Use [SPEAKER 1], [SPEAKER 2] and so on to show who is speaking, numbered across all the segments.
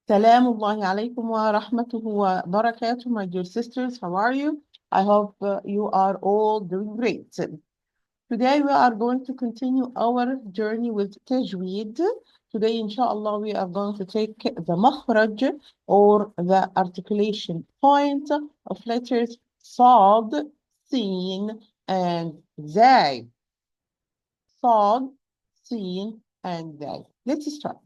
[SPEAKER 1] Salamullahi alaikum wa rahmatuhu wa barakatuh, my dear sisters. How are you? I hope you are all doing great. Today we are going to continue our journey with Tajweed. Today, inshallah, we are going to take the makhraj or the articulation point of letters Sad, Sin, and Zay. Sad, Sin, and Zay. Let's start.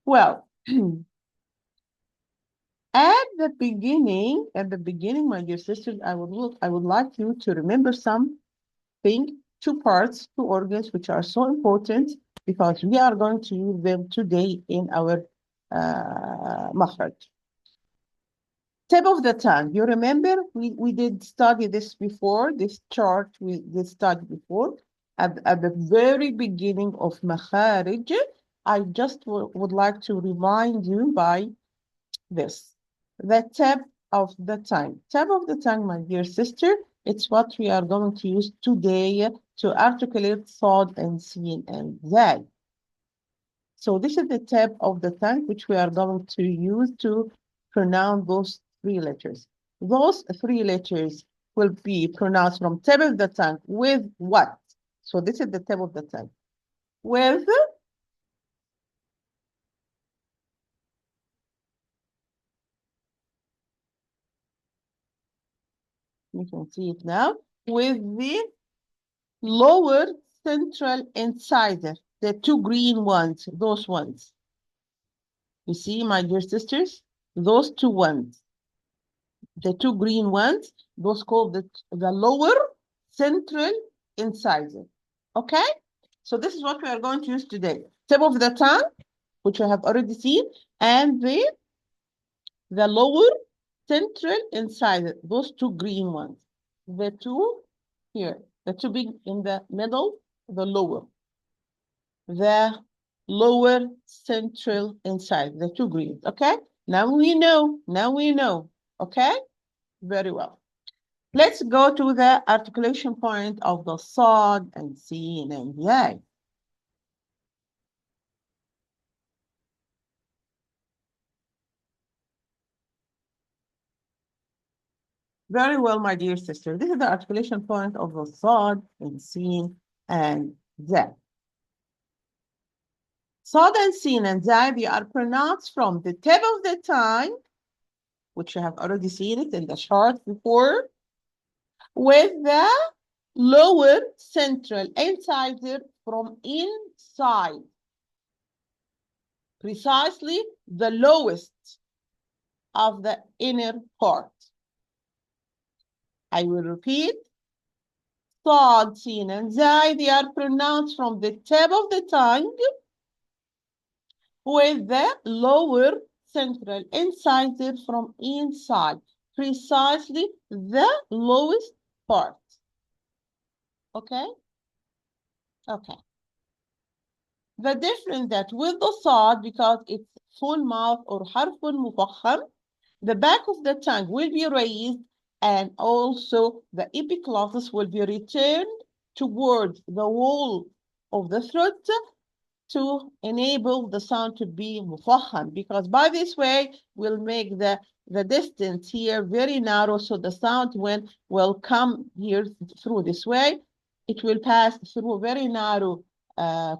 [SPEAKER 1] Well, at the beginning, my dear sisters, I would like you to remember something, two parts, two organs, which are so important because we are going to use them today in our makhraj. Tip of the tongue. You remember we did study this before, this chart we did study before. At the very beginning of makharij, I just would like to remind you by this. The tip of the tongue. Tip of the tongue, my dear sister, it's what we are going to use today to articulate thought and sin and that. So this is the tip of the tongue which we are going to use to pronounce those three letters. Those three letters will be pronounced from tip of the tongue with what? So this is the tip of the tongue. With you can see it now, with the lower central incisor, the two green ones, those ones. You see, my dear sisters, those two ones, the two green ones, those called the lower central incisor. Okay? So this is what we are going to use today. Tip of the tongue, which we have already seen, and the lower central incisor, those two green ones. The two here, the two big in the middle, the lower. The lower central incisor, the two greens, okay? Now we know, okay? Very well. Let's go to the articulation point of the Sad and Sin and Yay. Very well, my dear sister. This is the articulation point of the Sad and Sin and Zay. Sad and Sin and Zay, they are pronounced from the tip of the tongue, which you have already seen it in the chart before, with the lower central incisor from inside. Precisely the lowest of the inner part. I will repeat. Sad, Sin, and Zay, they are pronounced from the tip of the tongue with the lower central incisor from inside. Precisely the lowest part. Okay? Okay. The difference that with the Sad, because it's full mouth or harfun mufakham, the back of the tongue will be raised and also the epiglottis will be returned towards the wall of the throat to enable the sound to be mufakham, because by this way we'll make the distance here very narrow, so the sound when will come here through this way, it will pass through a very narrow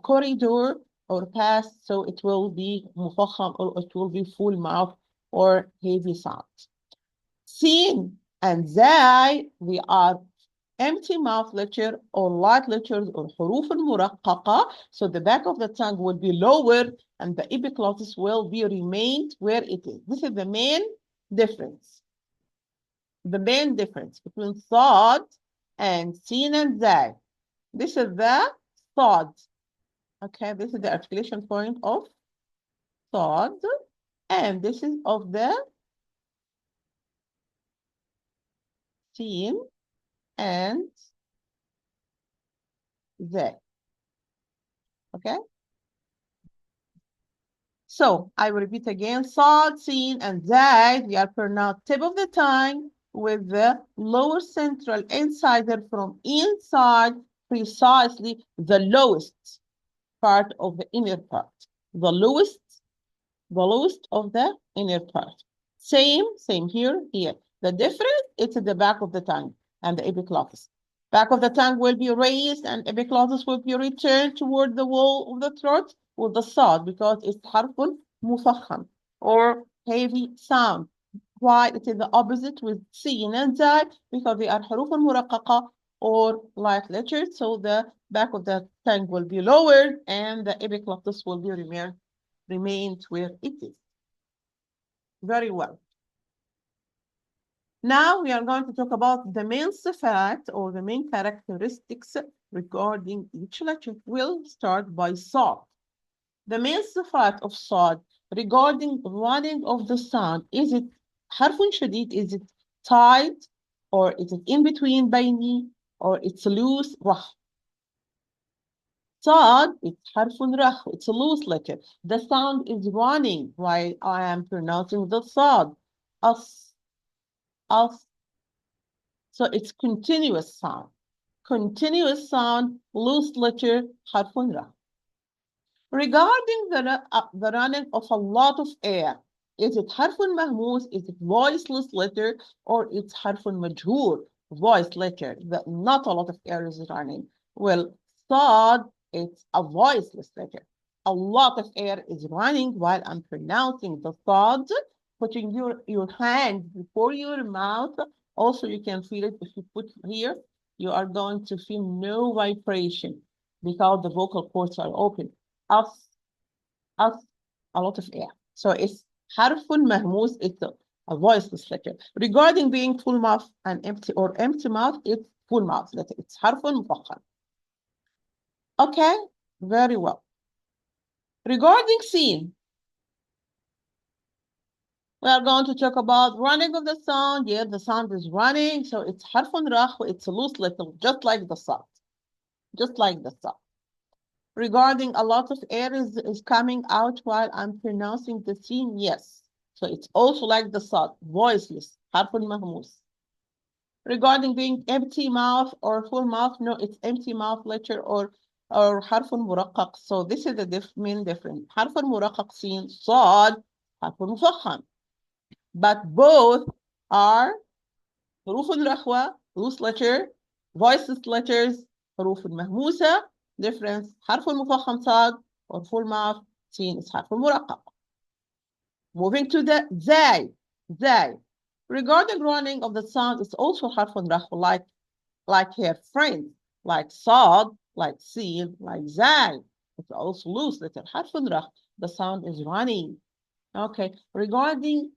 [SPEAKER 1] corridor or pass, so it will be mufakham or it will be full mouth or heavy sound. Sin and Zay, we are empty mouth letter or light letters or huruf al-muraqqaqa. So the back of the tongue will be lower and the epiglottis will be remained where it is. This is the main difference. The main difference between Sad and Sin and Zay. This is the Sad. Okay, this is the articulation point of Sad. And this is of the Sin and Zay. Okay? So I will repeat again. Sad, Sin, and Zay, they are pronounced tip of the tongue with the lower central incisor from inside, precisely the lowest part of the inner part. The lowest the lowest of the inner part. Same here. The difference, it's at the back of the tongue and the epiglottis. Back of the tongue will be raised and epiglottis will be returned toward the wall of the throat with the صاد because it's حرف مفخم or heavy sound. Why? It is the opposite with sin and zai because they are حروف مرققة or light letters. So the back of the tongue will be lowered and the epiglottis will be remained where it is. Very well. Now we are going to talk about the main صفات or the main characteristics regarding each letter. We'll start by صاد. The main صفات of صاد regarding running of the sound, is it حرف شديد, is it tight, or is it in between بيني, or it's loose رخ. صاد, it's حرف رخ, it's a loose letter. The sound is running while I am pronouncing the صاد. As. So it's continuous sound. Continuous sound, loose letter, حرف رخ. Regarding the running of a lot of air, is it حرف مهموس, is it voiceless letter, or it's حرف مجهور, voice letter, that not a lot of air is running? Well, صاد, it's a voiceless letter. A lot of air is running while I'm pronouncing the صاد. Putting your hand before your mouth. Also, you can feel it if you put here. You are going to feel no vibration because the vocal cords are open. As, a lot of air. So it's حرف مهموس, it's a voiceless letter. Regarding being full mouth and empty or empty mouth, it's full mouth letter. It's حرف مفخم. Okay, very well. Regarding seen, we are going to talk about running of the sound. Yeah, the sound is running, so it's حرف رخ, it's a loose letter, just like the sound. Just like the sound. Regarding a lot of air is coming out while I'm pronouncing the scene, yes. So it's also like the sound, voiceless, حرف مهموس. Regarding being empty mouth or full mouth, no, it's empty mouth letter or حرف مرقق. So this is the main difference. حرف مرقق scene, صاد, حرف مفخم. But both are حروف الرخوة, loose letter, voiceless letters, حروف المهموسة, difference, حرف المفخم صاد, or full mouth, سين is حرف المرقق. Moving to the زاي. Regarding running of the sound, it's also حرف رخوة, like her friends, like صاد, like سين, like زاي. It's also loose letter, حرف رخ. The sound is running. Okay, regarding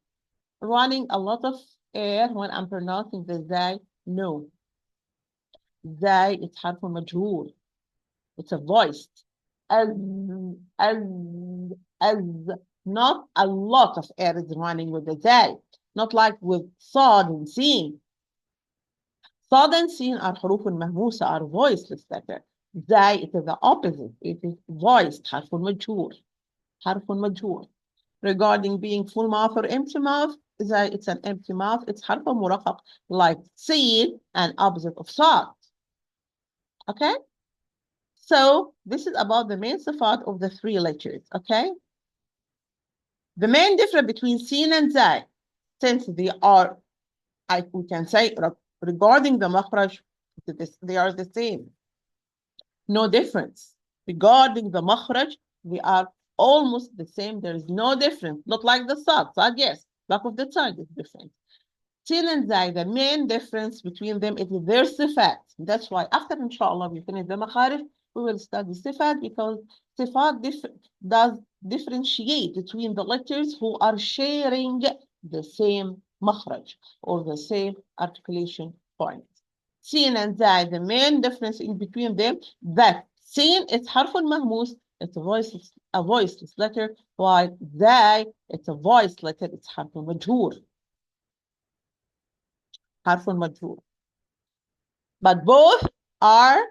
[SPEAKER 1] running a lot of air when I'm pronouncing the زاي, no. زاي, it's حرف مجهول. It's a voice. As, not a lot of air is running with the زاي. Not like with صاد and سين. صاد and سين are حروف مهموسة, are voiceless letter. زاي, it is the opposite. It is voiced, حرف مجهول. حرف مجهول. Regarding being full mouth or empty mouth, زاي, it's an empty mouth. It's حرف مرقق, like سين and opposite of صاد. Okay? So this is about the main صفات of the three letters, okay? The main difference between sin and زاي, since they are, we can say, regarding the مخرج, they are the same. No difference. Regarding the مخرج, they are almost the same. There is no difference. Not like the صاد, yes, back of the tongue is different. Sin and زاي, the main difference between them is their صفات. That's why after, inshallah, we finish the مخارج, we will study صفات because صفات does differentiate between the letters who are sharing the same مخرج or the same articulation point. Sin and زاي, the main difference in between them, that sin is حرف مهموس, it's a voiceless letter, while زاي, it's a voice letter, it's حرف مجهور. حرف مجهور. But both are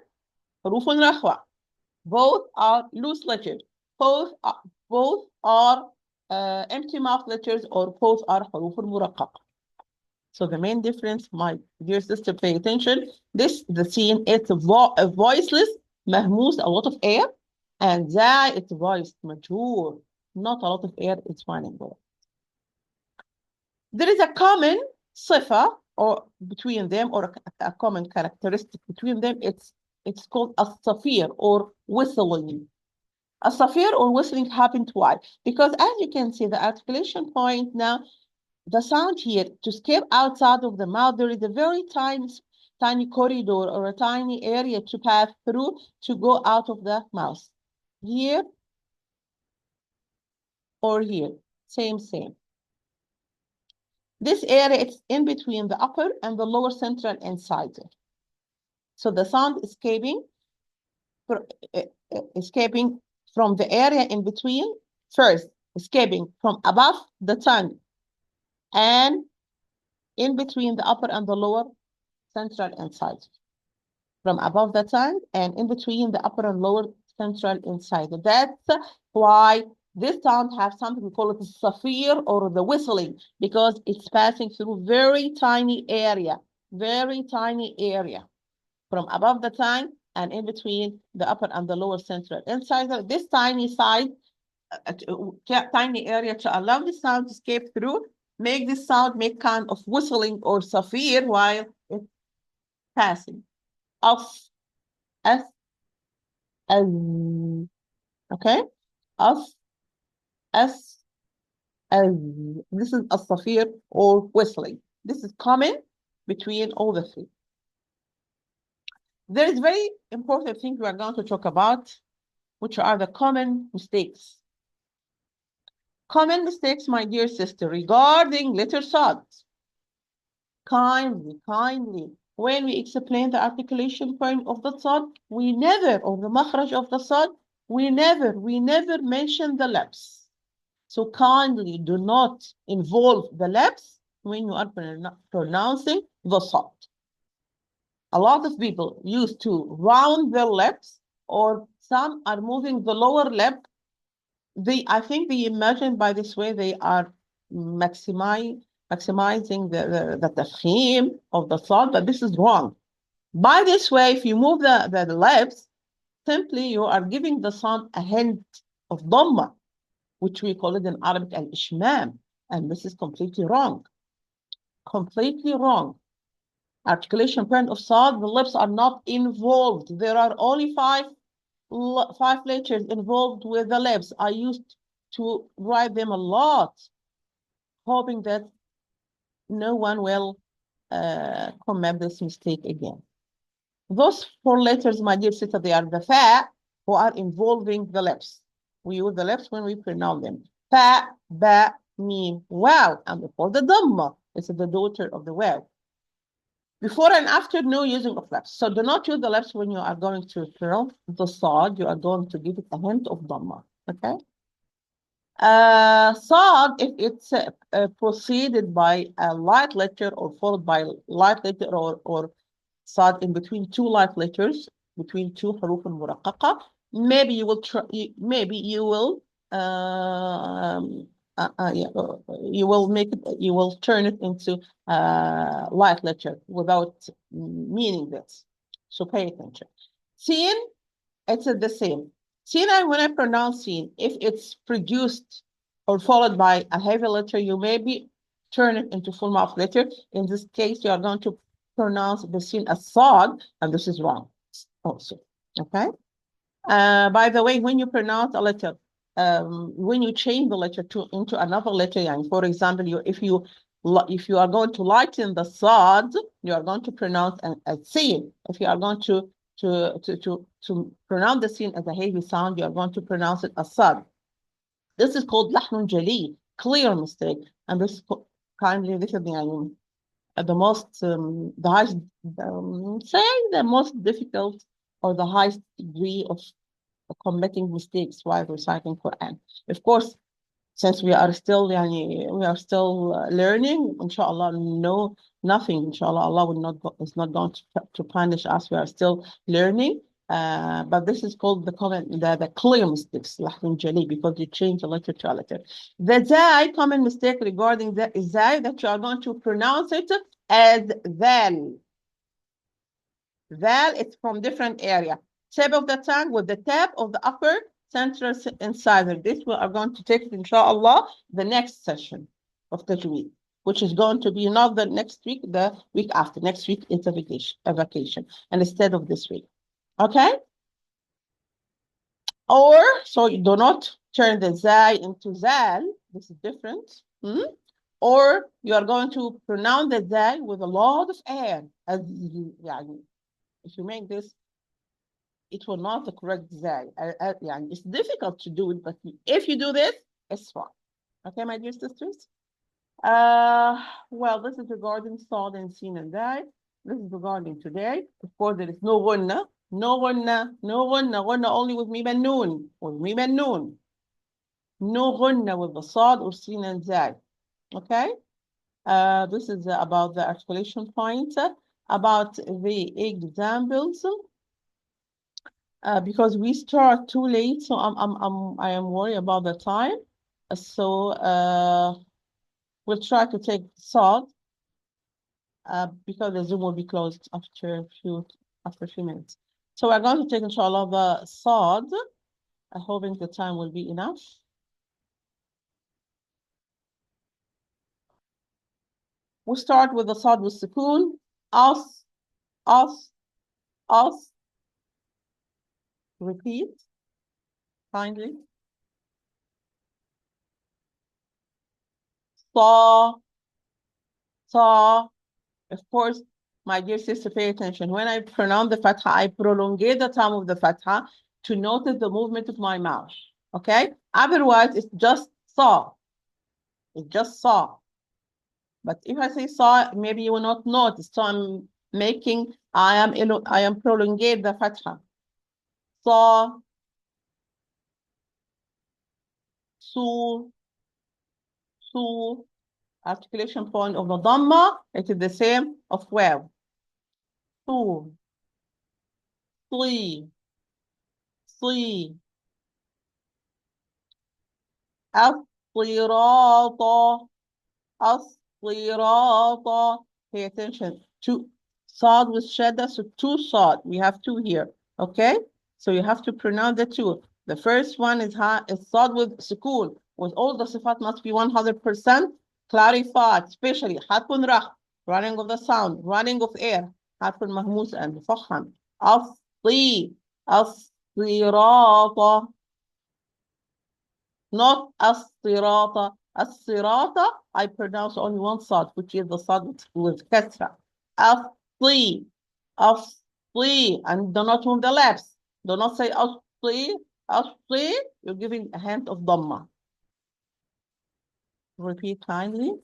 [SPEAKER 1] حروف رخوة. Both are loose letters. Both are empty mouth letters, or both are حروف مرققة. So the main difference, my dear sister, pay attention. The scene, it's a voiceless, مهموس, a lot of air, and زاي, it's voiced, مجهور. not a lot of air is running there. There is a common صفة or between them, or a common characteristic between them. It's called الصفير or whistling. الصفير or whistling happened why? Because as you can see, the articulation point now, the sound here to escape outside of the mouth, there is a very tiny corridor or a tiny area to pass through to go out of the mouth. Here or here, same. This area is in between the upper and the lower central incisor. So the sound escaping from the area in between, first escaping from above the tongue and in between the upper and the lower central incisor. From above the tongue and in between the upper and lower central incisor. That's why this sound has something we call it the safir or the whistling, because it's passing through very tiny area from above the tongue and in between the upper and the lower central incisor. This tiny tiny area to allow the sound to escape through, make this sound make kind of whistling or safir while it's passing. Us, as, okay? Us, as. This is a safir or whistling. This is common between all the three. There is very important thing we are going to talk about, which are the common mistakes. Common mistakes, my dear sister, regarding letter sounds. Kindly, when we explain the articulation point of the sound, we never, or the makhraj of the sound, we never mention the lips. So kindly do not involve the lips when you are pronouncing the sound. A lot of people used to round their lips, or some are moving the lower lip. I think they imagine by this way they are maximizing the tafkhim of the sound, but this is wrong. By this way, if you move the lips, simply you are giving the sound a hint of dhamma, which we call it in Arabic al-ishmam, and this is completely wrong. Completely wrong. Articulation point of sound, the lips are not involved. There are only five letters involved with the lips. I used to write them a lot, hoping that no one will commit this mistake again. Those 4 letters, my dear sister, they are the fa, who are involving the lips. We use the lips when we pronounce them. Fa, ba, mim, wow. And before the dhamma, this is the daughter of the wow. Before and after, no using of lips. So do not use the lips when you are going to pronounce the sad. You are going to give it a hint of dhamma, okay? Sad, if it's preceded by a light letter or followed by light letter or sad in between 2 light letters, between 2 huruf al-muraqqaqa, maybe you will you will turn it into light letter without meaning this. So pay attention. Sin, it's the same. Sin, when I pronounce sin, if it's produced or followed by a heavy letter, you maybe turn it into full mouth letter. In this case, you are going to pronounce the sin as sad, and this is wrong also, okay? By the way, when you pronounce a letter, when you change the letter into another letter, and for example, if you are going to lighten the sad, you are going to pronounce a sin. If you are going to pronounce the sin as a heavy sound, you are going to pronounce it as sad. This is called lahnun jali, clear mistake, and this kindly this is the most the highest the most difficult or the highest degree of committing mistakes while reciting Quran. Of course, since we are still learning, inshallah, nothing, inshallah, Allah is not going to punish us. We are still learning. But this is called the clear mistakes, lahnun jali, because you change a letter to a letter. The zai, common mistake regarding the zai, that you are going to pronounce it as zal. Zal, it's from different area. Tip of the tongue with the tip of the upper central incisor. This we are going to take it, inshallah, the next session of the week, which is going to be not the next week, the week after. Next week is a vacation, and instead of this week. Okay? Or, so you do not turn the zai into zal. This is different. Or you are going to pronounce the zai with a lot of air. As you, if you make this, it will not the correct zai. It's difficult to do it, but if you do this, it's fine. Okay, my dear sisters? Well, this is regarding Saad and Sin and Zai. This is regarding today. Of course, there is no gunna. No gunna, no gunna. Gunna only with me noon. With me noon. No gunna with the Saad or Sin and Zai. Okay? This is about the articulation point. About the examples. Because we start too late, so I am worried about the time. So we'll try to take Saad. Because the Zoom will be closed after a few minutes. So we're going to take, inshallah, the Saad, hoping the time will be enough. We start with the Saad with Sukoon. Us. Repeat, kindly. Sa. Of course, my dear sister, pay attention. When I pronounce the Fatha, I prolongate the time of the Fatha to notice the movement of my mouth. Okay? Otherwise, it's just Sa. It's just Sa. But if I say Sa, maybe you will not notice. So I'm making, I am prolongate the Fatha. Sa, Su, Su. Articulation point of the Dhamma, it is the same of Waw. Su, Sli, Sli. As-sirata, as-sirata. Pay attention. Two Saad with shadda, so two Saad. We have two here. Okay? So you have to pronounce the two. The first one is Saad with sukoon. With all the sifat must be 100% clarified, especially harfun rah, running of the sound, running of air, harfun mahmus and mufaham. As-si, as-sirata. Not as-sirata. As-sirata, I pronounce only one Saad, which is the Saad with kasra. As-si, as-si, and do not move the lips. Do not say as-si, as-si. You're giving a hint of Dhamma. Repeat kindly.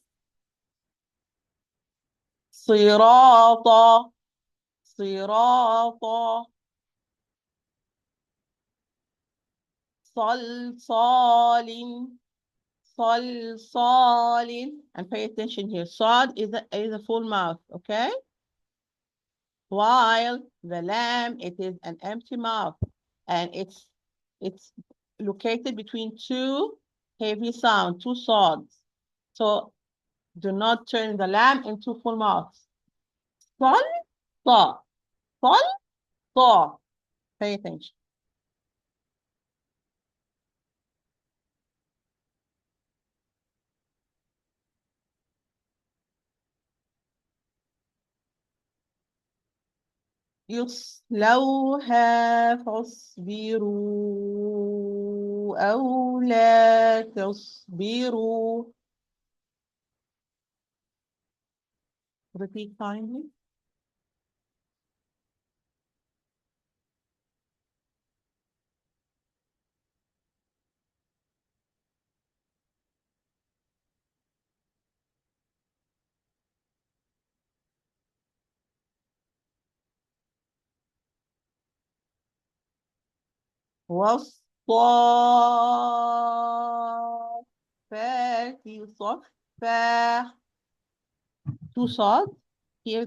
[SPEAKER 1] Sirata, sirata. Salsalin, salsalin. And pay attention here. Sad is a full mouth, okay? While the lam, it is an empty mouth. And it's located between two heavy sounds, two sods. So do not turn the lam into full mouth. Sal, sa, sal, sa. Pay attention. يصلوها فاصبروا أو لا تصبروا. Repeat kindly. والصافات صفا. Two sods. Here,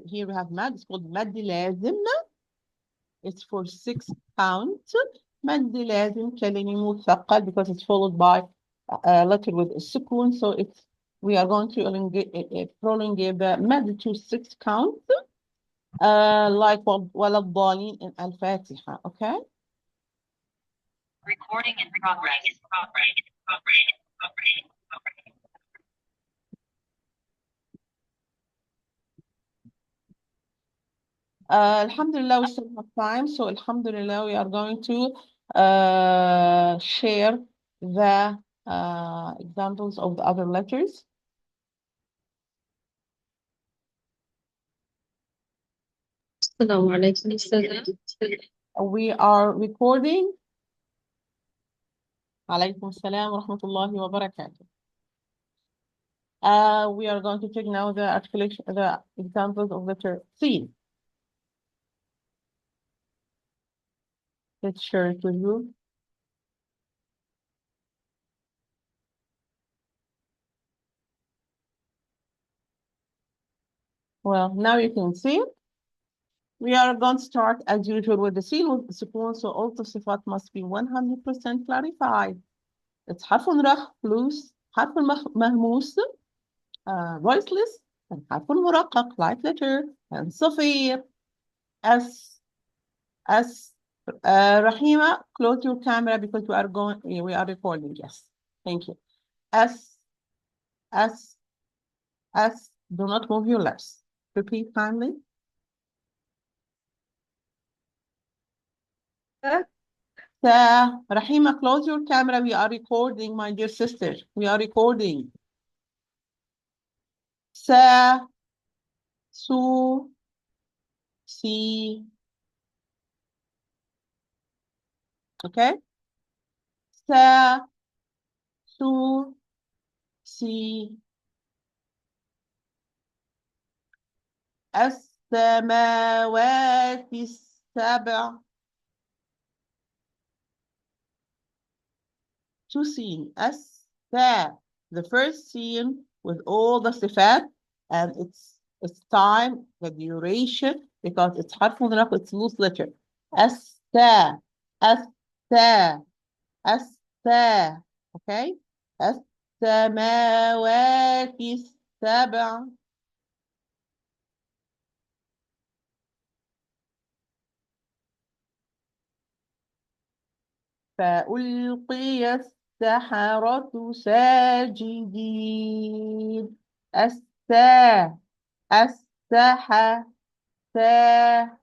[SPEAKER 1] here we have mad. It's called mad لازم. It's for 6 counts. مد لازم كلمة مثقل because it's followed by a letter with a sukun. So we are going to prolongate the mad to 6 counts. Like ولا الضالين in Al-Fatiha. Okay?
[SPEAKER 2] Recording in progress.
[SPEAKER 1] Alhamdulillah, we still have time. So, Alhamdulillah, we are going to share the examples of the other letters.
[SPEAKER 2] Assalamu alaikum, Ustazah.
[SPEAKER 1] We are recording. Alaykum salam wa rahmatullahi wa barakatuh. We are going to take now the articulation, the examples of letter C. Let's share it with you. Well, now you can see it. We are going to start as usual with the seal with the سكون, so all the صفات must be 100% clarified. It's حرف رخ plus حرف مهموس voiceless and حرف مرقق light letter and صفير. As Rahima, close your camera because we are recording. Yes, thank you. S, do not move your lips. Repeat kindly. Rahima, close your camera. We are recording, my dear sister. We are recording. Sa, su, si. Okay? Sa, su, si. السماوات السبع. Two scene. The first scene with all the sifat, and it's time, the duration, because it's hard for enough, it's loose letter. Asta, asta, asta. Okay? السماوات السبع. فألقي السحرة ساجدين. السا السح سا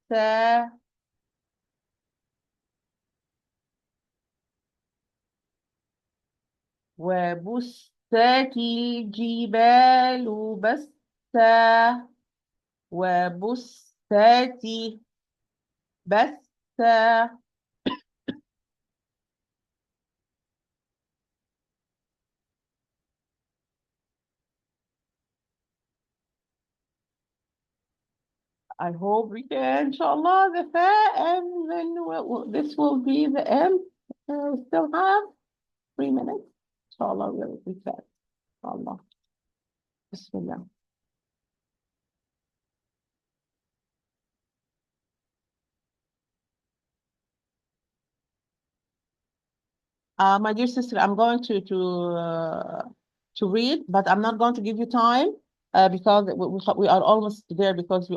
[SPEAKER 1] سا. وبست الجبال بسا. وبست بسا. I hope we can, inshallah, the fa, and then this will be the end. We still have 3 minutes. Inshallah, we'll be fast. Inshallah. Bismillah. My dear sister, I'm going to read, but I'm not going to give you time because we are almost there because we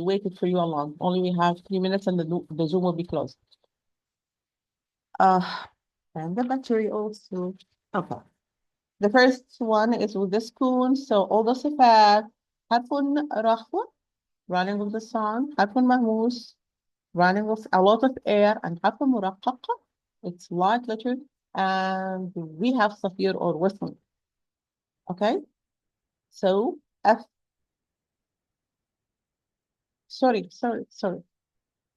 [SPEAKER 1] waited for you along. Only we have 3 minutes and the Zoom will be closed. And the battery also. Okay. The first one is with the spoon. So all the sifat. حرف رخوة, running with the sun. حرف مهموس, running with a lot of air. And حرف مرقق, it's light letter. And we have safir or whistle. Okay? So F. Sorry.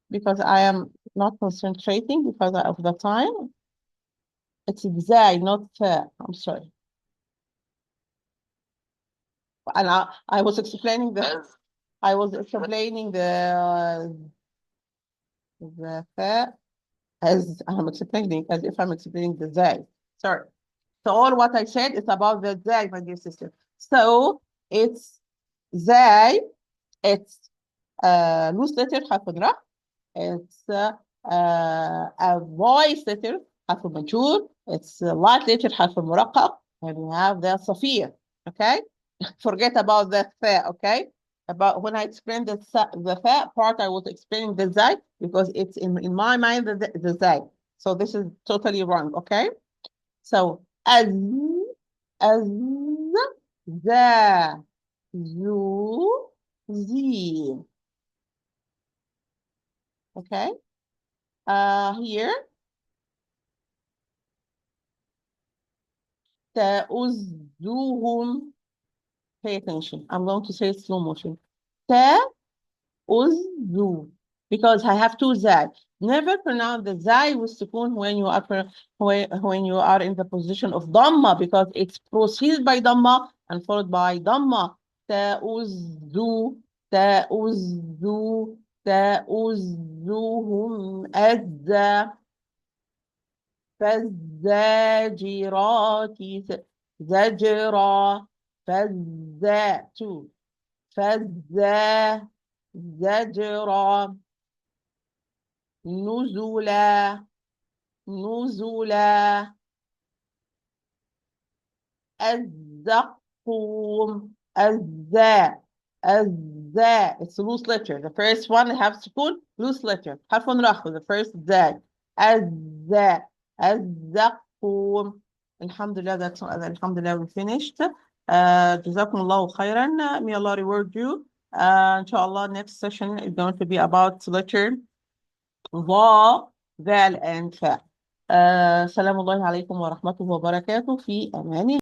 [SPEAKER 1] Because I am not concentrating because of the time. It's zai, not I'm sorry. And I was explaining the fa as I'm explaining as if I'm explaining the zai. Sorry. So all what I said is about the zai, my dear sister. So it's zai, it's loose letter حرف را. It's a voice letter حرف مجهول. It's a light letter حرف مرقق. And we have the صفير. Okay? Forget about the fa, okay? About when I explained the fa part, I was explaining the zai because it's in my mind the zai. So this is totally wrong, okay? So as, ذا, ذو, ذي. Okay? Here, تأذوهم. Pay attention. I'm going to say it slow motion. تأذو. Because I have two zai. Never pronounce the zai with sukun when you are when you are in the position of dhamma, because it's proceeded by dhamma and followed by dhamma. تأذو, تأذو, تأذوهم أذى. فالزاجرات زجرا. فالزات فالزا زجرا. نزلا نزلا. الزقوم الزاء الزاء. It's a loose letter. The first one have sukun, loose letter. حرف رخو, the first زاء. الزاء الزقوم. Alhamdulillah, alhamdulillah, we finished. جزاكم الله خيرا. May Allah reward you. Inshallah, next session is going to be about letter ظا, ذال, and فاء. سلام الله عليكم ورحمته وبركاته. في أمان الله.